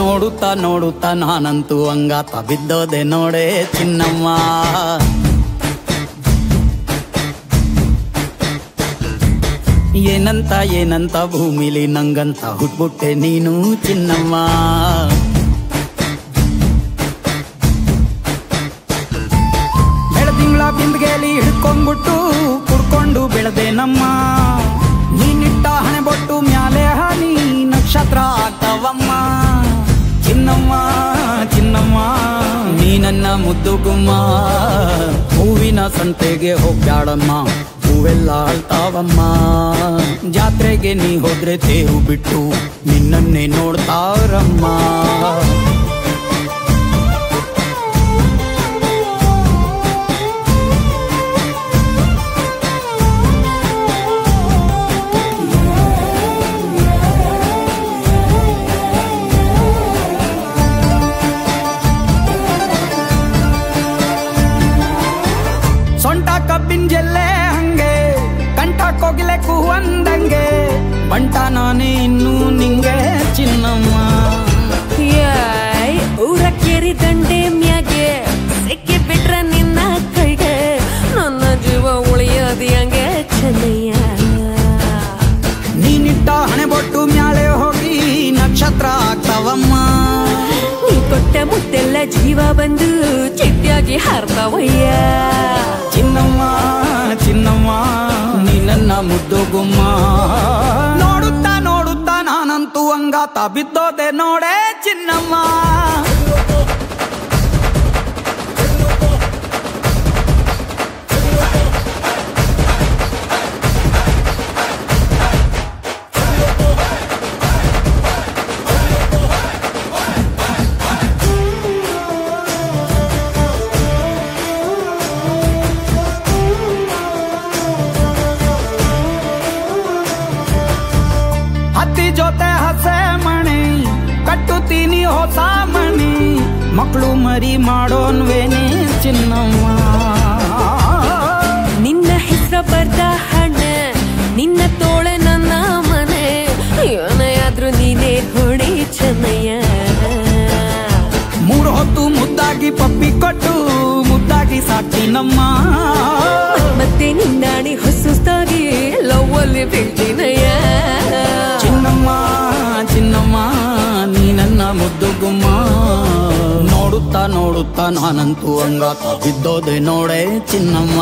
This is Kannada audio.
ನೋಡುತ್ತಾ ನೋಡುತ್ತಾ ನಾನಂತೂ ಅಂಗಾತ ಬಿದ್ದೋದೆ ನೋಡೆ ಚಿನ್ನಮ್ಮ. ಏನಂತ ಏನಂತ ಭೂಮಿಲಿ ನಂಗಂತ ಹುಟ್ಬಿಟ್ಟೆ ನೀನು ಚಿನ್ನಮ್ಮ. ಬೆಳದಿಂಗಳ ಬಿಂದಿಗೆಲಿ ಹಿಡ್ಕೊಂಡ್ಬಿಟ್ಟು ಕುಡ್ಕೊಂಡು ಬೆಳೆದೆ ನಮ್ಮ. ನೀನಿಟ್ಟ ಹಣೆ ಬೊಟ್ಟು ಮ್ಯಾಲೆ ಹನಿ ನಕ್ಷತ್ರ ಆಗ್ತಾವಮ್ಮ. ಚಿನ್ನಮ್ಮ ಚಿನ್ನಮ್ಮ ನೀ ನನ್ನ ಮುದ್ದು ಗುಮ್ಮ. ಹೂವಿನ ಸಂತೆಗೆ ಹೋಗ್ಯಾಡಮ್ಮ, ಹೂವೆಲ್ಲ ಅಳ್ತಾವಮ್ಮ. ಜಾತ್ರೆಗೆ ನೀ ಹೋದ್ರೆ ತೇರು ಬಿಟ್ಟು ನಿನ್ನನ್ನೇ ನೋಡ್ತಾರಮ್ಮ. ಸೊಂಟ ಕಬ್ಬಿನ ಜಲ್ಲೆ ಹಂಗೆ, ಕಂಠ ಕೋಗಿಲೆ ಕೂವಂದಂಗೆ, ಬಂಟ ನಾನೇ ಇನ್ನು ನಿಂಗೆ ಚಿನ್ನಮ್ಮ. ಊರ ಕೇರಿ ದಂಡೆ ಮ್ಯಾಗೆ ಸಿಕ್ಕಿ ಬಿಟ್ರ ನಿನ್ನ ಕೈಗೆ, ನನ್ನ ಜೀವ ಉಳಿಯೋದಿ ಹಂಗೆ ಚೆನ್ನಯ್ಯ. ನೀನಿಟ್ಟ ಹಣೆ ಬೊಟ್ಟು ಮ್ಯಾಲೆ ಹೋಗಿ ನಕ್ಷತ್ರ ಆಗ್ತಾವಮ್ಮ. ನೀ ಕೊಟ್ಟ ಮುತ್ತೆಲ್ಲ ಜೀವ ಬಂದು ಚಿಟ್ಟಿಯಾಗಿ ಹಾರ್ತಾವಯ್ಯ. ಚಿನ್ನಮ್ಮ ಚಿನ್ನಮ್ಮ ನೀ ನನ್ನ ಮುದ್ದು ಗುಮ್ಮ. ನೋಡುತ್ತಾ ನೋಡುತ್ತಾ ನಾನಂತೂ ಅಂಗಾತ ಬಿದ್ದೋದೆ ನೋಡೆ ಚಿನ್ನಮ್ಮ. ಹತ್ತಿ ಜೊತೆ ಹಸೆ ಮಣಿ ಕಟ್ಟುತ್ತೀನಿ ಹೊಸ ಮಣಿ, ಮಕ್ಕಳು ಮರಿ ಮಾಡೋನ್ವೇನೆ ಚಿನ್ನಮ್ಮ. ನಿನ್ನ ಹೆಸರು ಬರ್ದ ಹಣ ನಿನ್ನ ತೋಳೆ ನನ್ನ ಮನೆ, ಏನೇ ಆದ್ರೂ ನೀನೇ ಹೊಡಿ ಚೆನ್ನಯ್ಯ. ಮೂರು ಹೊತ್ತು ಮುದ್ದಾಗಿ ಪಪ್ಪಿ ಕೊಟ್ಟು ಮುದ್ದಾಗಿ ಸಾಕ್ತೀನಮ್ಮ. ಮತ್ತೆ ನಿನ್ನಾಡಿ ಹೊಸುಸ್ತಾಗಿ ಲವ್ವಲ್ಲಿ ಬೀಳ್ತೀನಯ್ಯ. ಚಿನ್ನಮ್ಮ ಚಿನ್ನಮ್ಮ ನೀ ನನ್ನ ಮುದ್ದು ಗುಮ್ಮ. ನೋಡುತ್ತಾ ನೋಡುತ್ತಾ ನಾನಂತೂ ಅಂಗಾತ ಬಿದ್ದೋದೆ ನೋಡೆ ಚಿನ್ನಮ್ಮ.